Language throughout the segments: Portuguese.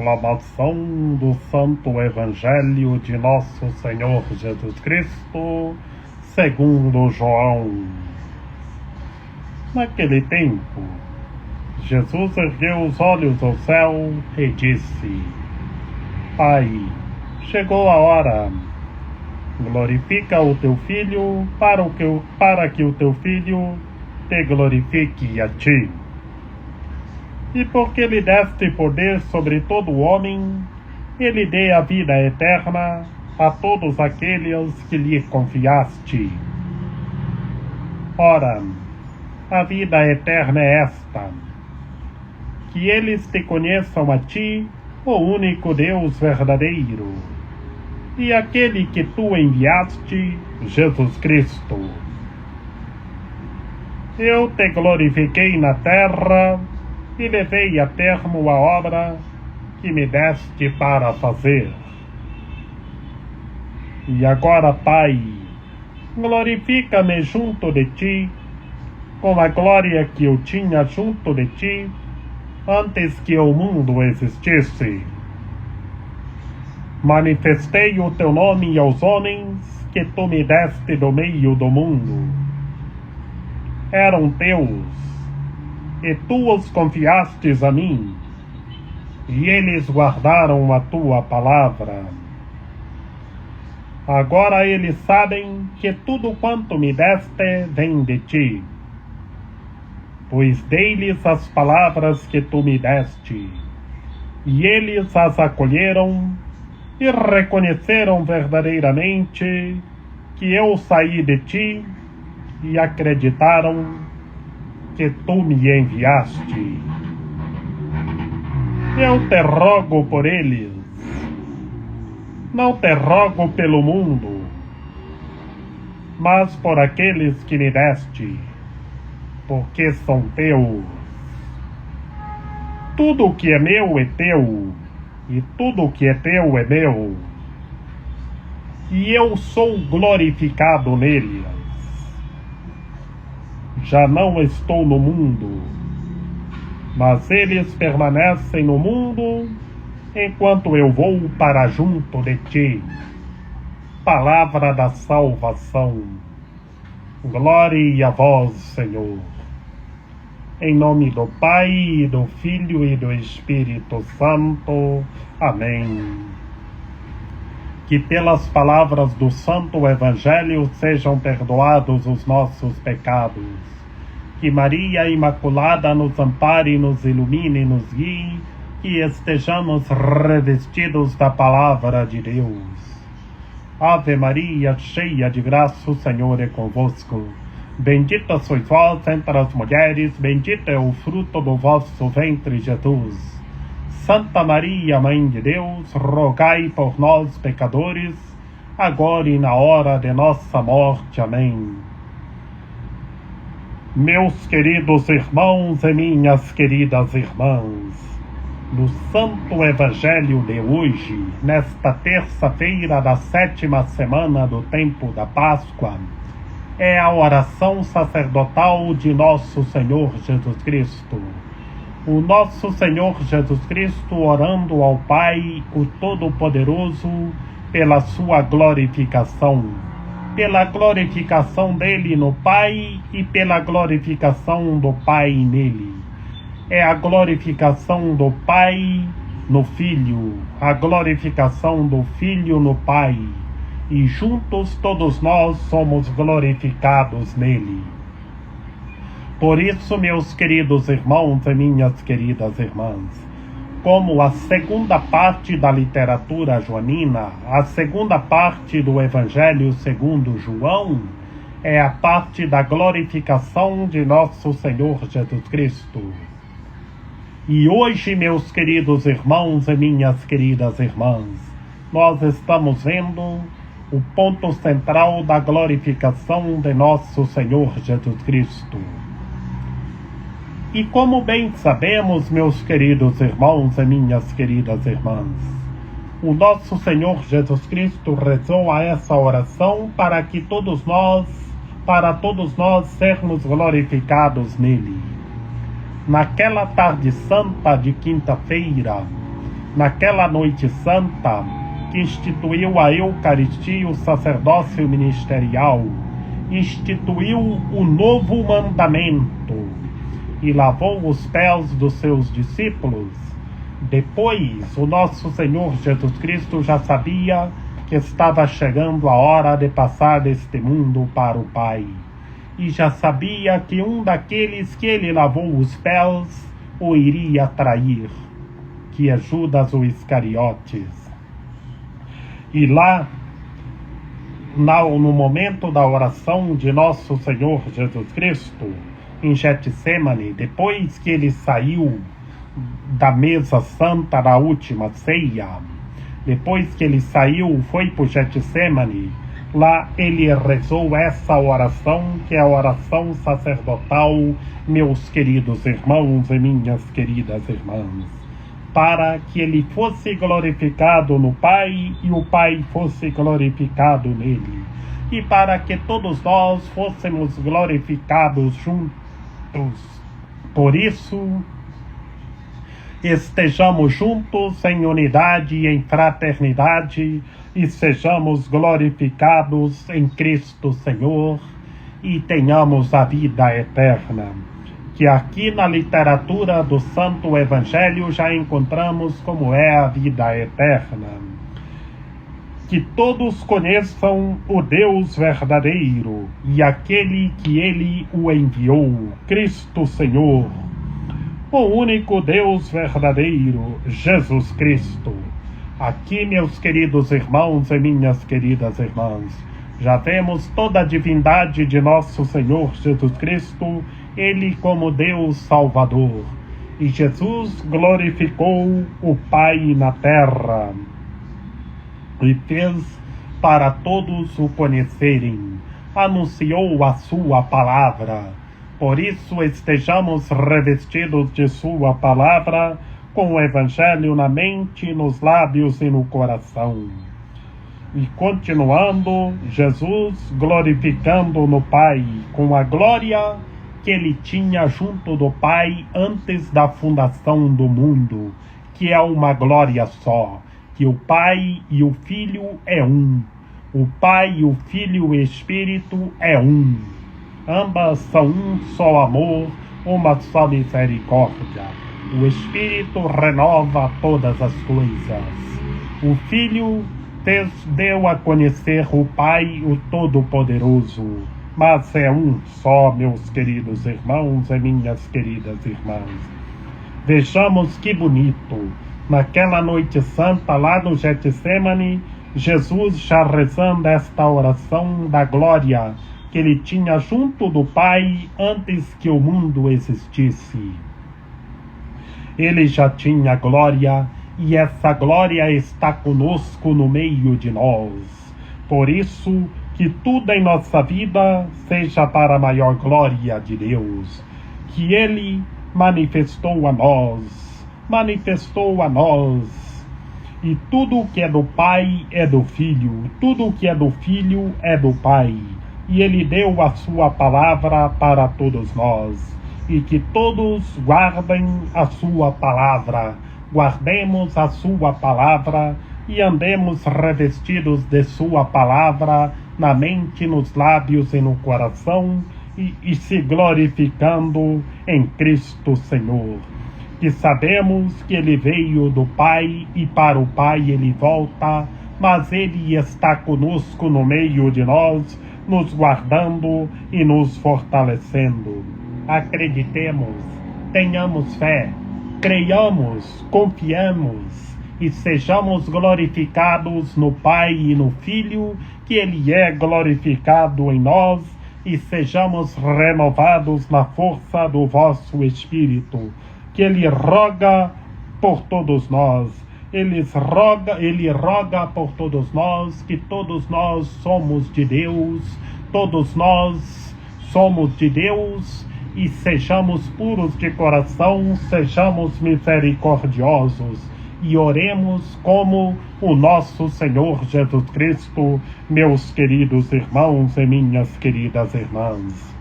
Proclamação do Santo Evangelho de Nosso Senhor Jesus Cristo, segundo João. Naquele tempo, Jesus ergueu os olhos ao céu e disse: Pai, chegou a hora. Glorifica o teu Filho, para que o teu Filho te glorifique a ti. E porque lhe deste poder sobre todo homem, ele dê a vida eterna a todos aqueles que lhe confiaste. Ora, a vida eterna é esta: que eles te conheçam a ti, o único Deus verdadeiro, e aquele que tu enviaste, Jesus Cristo. Eu te glorifiquei na terra e levei a termo a obra que me deste para fazer. E agora, Pai, glorifica-me junto de ti, com a glória que eu tinha junto de ti, antes que o mundo existisse. Manifestei o teu nome aos homens que tu me deste do meio do mundo. Eram teus, e tu os confiastes a mim, e eles guardaram a tua palavra. Agora eles sabem que tudo quanto me deste vem de ti, pois dei-lhes as palavras que tu me deste, e eles as acolheram e reconheceram verdadeiramente que eu saí de ti, e acreditaram que tu me enviaste. Eu te rogo por eles, não te rogo pelo mundo, mas por aqueles que me deste, porque são teus. Tudo o que é meu é teu, e tudo o que é teu é meu, e eu sou glorificado neles. Já não estou no mundo, mas eles permanecem no mundo, enquanto eu vou para junto de ti. Palavra da salvação. Glória a vós, Senhor. Em nome do Pai, do Filho e do Espírito Santo. Amém. Que pelas palavras do Santo Evangelho sejam perdoados os nossos pecados. Que Maria Imaculada nos ampare, nos ilumine e nos guie, que estejamos revestidos da Palavra de Deus. Ave Maria, cheia de graça, o Senhor é convosco. Bendita sois vós entre as mulheres, bendito é o fruto do vosso ventre, Jesus. Santa Maria, Mãe de Deus, rogai por nós, pecadores, agora e na hora de nossa morte. Amém. Meus queridos irmãos e minhas queridas irmãs, no Santo Evangelho de hoje, nesta terça-feira da 7ª semana do tempo da Páscoa, é a oração sacerdotal de Nosso Senhor Jesus Cristo. O Nosso Senhor Jesus Cristo orando ao Pai, o Todo-Poderoso, pela sua glorificação. Pela glorificação dele no Pai e pela glorificação do Pai nele. É a glorificação do Pai no Filho, a glorificação do Filho no Pai, e juntos todos nós somos glorificados nele. Por isso, meus queridos irmãos e minhas queridas irmãs, como a segunda parte da literatura joanina, a segunda parte do Evangelho segundo João, é a parte da glorificação de Nosso Senhor Jesus Cristo. E hoje, meus queridos irmãos e minhas queridas irmãs, nós estamos vendo o ponto central da glorificação de Nosso Senhor Jesus Cristo. E como bem sabemos, meus queridos irmãos e minhas queridas irmãs, o nosso Senhor Jesus Cristo rezou a essa oração para todos nós sermos glorificados nele. Naquela tarde santa de quinta-feira, naquela noite santa, que instituiu a Eucaristia, o sacerdócio ministerial, instituiu o novo mandamento e lavou os pés dos seus discípulos. Depois, o nosso Senhor Jesus Cristo já sabia que estava chegando a hora de passar deste mundo para o Pai. E já sabia que um daqueles que ele lavou os pés o iria trair, que é Judas o Iscariotes. E lá, no momento da oração de nosso Senhor Jesus Cristo, em Getsêmani, depois que ele saiu da mesa santa da última ceia, depois que ele saiu, foi para o Getsêmani, lá ele rezou essa oração, que é a oração sacerdotal, meus queridos irmãos e minhas queridas irmãs, para que ele fosse glorificado no Pai e o Pai fosse glorificado nele, e para que todos nós fôssemos glorificados juntos. Por isso, estejamos juntos em unidade e em fraternidade e sejamos glorificados em Cristo Senhor e tenhamos a vida eterna, que aqui na literatura do Santo Evangelho já encontramos como é a vida eterna. Que todos conheçam o Deus verdadeiro e aquele que ele o enviou, Cristo Senhor, o único Deus verdadeiro, Jesus Cristo. Aqui, meus queridos irmãos e minhas queridas irmãs, já vemos toda a divindade de nosso Senhor Jesus Cristo, ele como Deus Salvador. E Jesus glorificou o Pai na terra e fez para todos o conhecerem, anunciou a sua palavra. Por isso estejamos revestidos de sua palavra, com o Evangelho na mente, nos lábios e no coração. E continuando, Jesus glorificando no Pai, com a glória que ele tinha junto do Pai antes da fundação do mundo, que é uma glória só, que o Pai e o Filho é um. O Pai, o Filho e o Espírito é um. Ambas são um só amor, uma só misericórdia. O Espírito renova todas as coisas. O Filho deu a conhecer o Pai, o Todo-Poderoso. Mas é um só, meus queridos irmãos e minhas queridas irmãs. Vejamos que bonito. Naquela noite santa, lá no Getsêmani, Jesus já rezando esta oração da glória que ele tinha junto do Pai antes que o mundo existisse. Ele já tinha glória e essa glória está conosco no meio de nós. Por isso, que tudo em nossa vida seja para a maior glória de Deus, que ele manifestou a nós, e tudo que é do Pai é do Filho, tudo que é do Filho é do Pai, e ele deu a sua palavra para todos nós, e que todos guardem a sua palavra, guardemos a sua palavra, e andemos revestidos de sua palavra, na mente, nos lábios e no coração, e se glorificando em Cristo Senhor. Que sabemos que ele veio do Pai e para o Pai ele volta, mas ele está conosco no meio de nós, nos guardando e nos fortalecendo. Acreditemos, tenhamos fé, creiamos, confiemos e sejamos glorificados no Pai e no Filho, que ele é glorificado em nós, e sejamos renovados na força do vosso Espírito, que ele roga por todos nós. Ele roga por todos nós, que todos nós somos de Deus, todos nós somos de Deus, e sejamos puros de coração, sejamos misericordiosos, e oremos como o nosso Senhor Jesus Cristo, meus queridos irmãos e minhas queridas irmãs.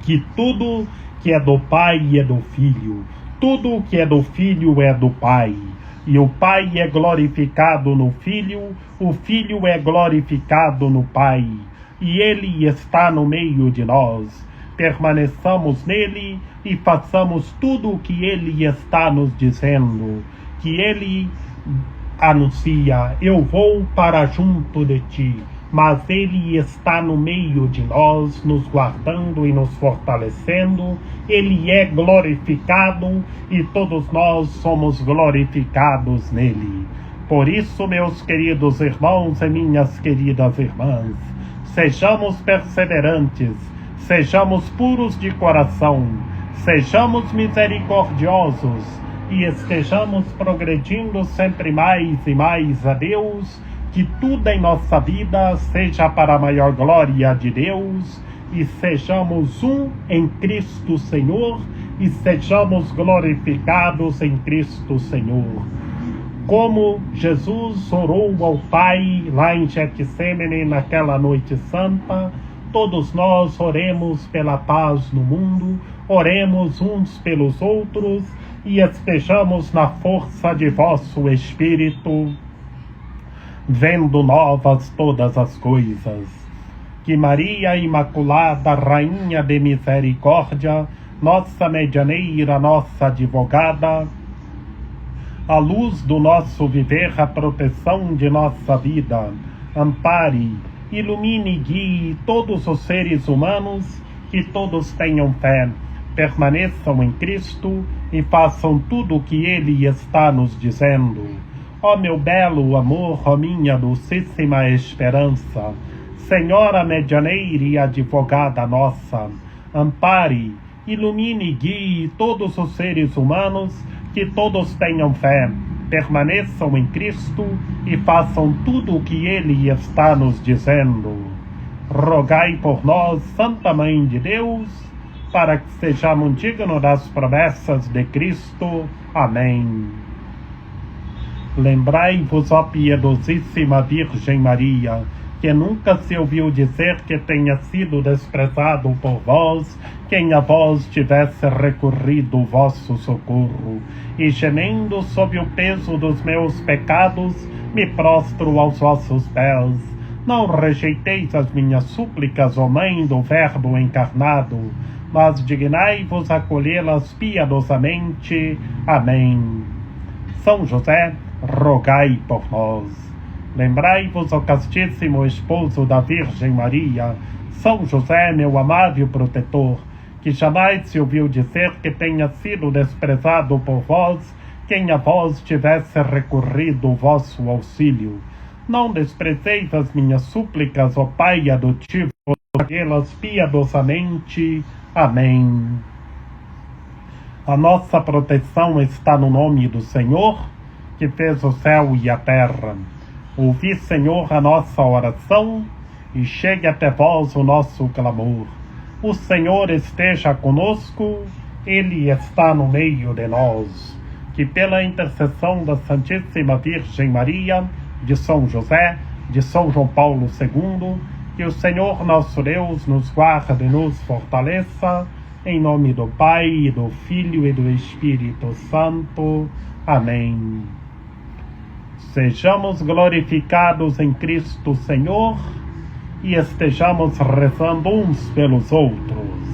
Que tudo que é do Pai é do Filho, tudo que é do Filho é do Pai, E o Pai é glorificado no Filho, o Filho é glorificado no Pai, e Ele está no meio de nós. Permaneçamos nele e façamos tudo o que Ele está nos dizendo, que Ele anuncia: eu vou para junto de ti, mas Ele está no meio de nós, nos guardando e nos fortalecendo. Ele é glorificado e todos nós somos glorificados nele. Por isso, meus queridos irmãos e minhas queridas irmãs, sejamos perseverantes, sejamos puros de coração, sejamos misericordiosos e estejamos progredindo sempre mais e mais a Deus. Que tudo em nossa vida seja para a maior glória de Deus e sejamos um em Cristo Senhor e sejamos glorificados em Cristo Senhor. Como Jesus orou ao Pai lá em Getsêmani naquela noite santa, todos nós oremos pela paz no mundo, oremos uns pelos outros e estejamos na força de vosso Espírito, vendo novas todas as coisas. Que Maria Imaculada, Rainha de Misericórdia, nossa medianeira, nossa advogada, a luz do nosso viver, a proteção de nossa vida, ampare, ilumine e guie todos os seres humanos, que todos tenham fé, permaneçam em Cristo e façam tudo o que Ele está nos dizendo. Ó meu belo amor, ó minha dulcíssima esperança, Senhora medianeira e advogada nossa, ampare, ilumine e guie todos os seres humanos, que todos tenham fé, permaneçam em Cristo e façam tudo o que Ele está nos dizendo. Rogai por nós, Santa Mãe de Deus, para que sejamos dignos das promessas de Cristo. Amém. Lembrai-vos, ó piedosíssima Virgem Maria, que nunca se ouviu dizer que tenha sido desprezado por vós quem a vós tivesse recorrido o vosso socorro. E gemendo sob o peso dos meus pecados, me prostro aos vossos pés. Não rejeiteis as minhas súplicas, ó Mãe do Verbo encarnado, mas dignai-vos acolhê-las piedosamente. Amém. São José, rogai por nós. Lembrai-vos, ó castíssimo esposo da Virgem Maria, São José, meu amável protetor, que jamais se ouviu dizer que tenha sido desprezado por vós quem a vós tivesse recorrido o vosso auxílio. Não desprezeis as minhas súplicas, ó Pai adotivo, acolhê-las piedosamente. Amém. A nossa proteção está no nome do Senhor, que fez o céu e a terra. Ouvi, Senhor, a nossa oração, e chegue até vós o nosso clamor. O Senhor esteja conosco, Ele está no meio de nós. Que pela intercessão da Santíssima Virgem Maria, de São José, de São João Paulo II, que o Senhor nosso Deus nos guarde e nos fortaleça, em nome do Pai, do Filho e do Espírito Santo. Amém. Sejamos glorificados em Cristo Senhor e estejamos rezando uns pelos outros.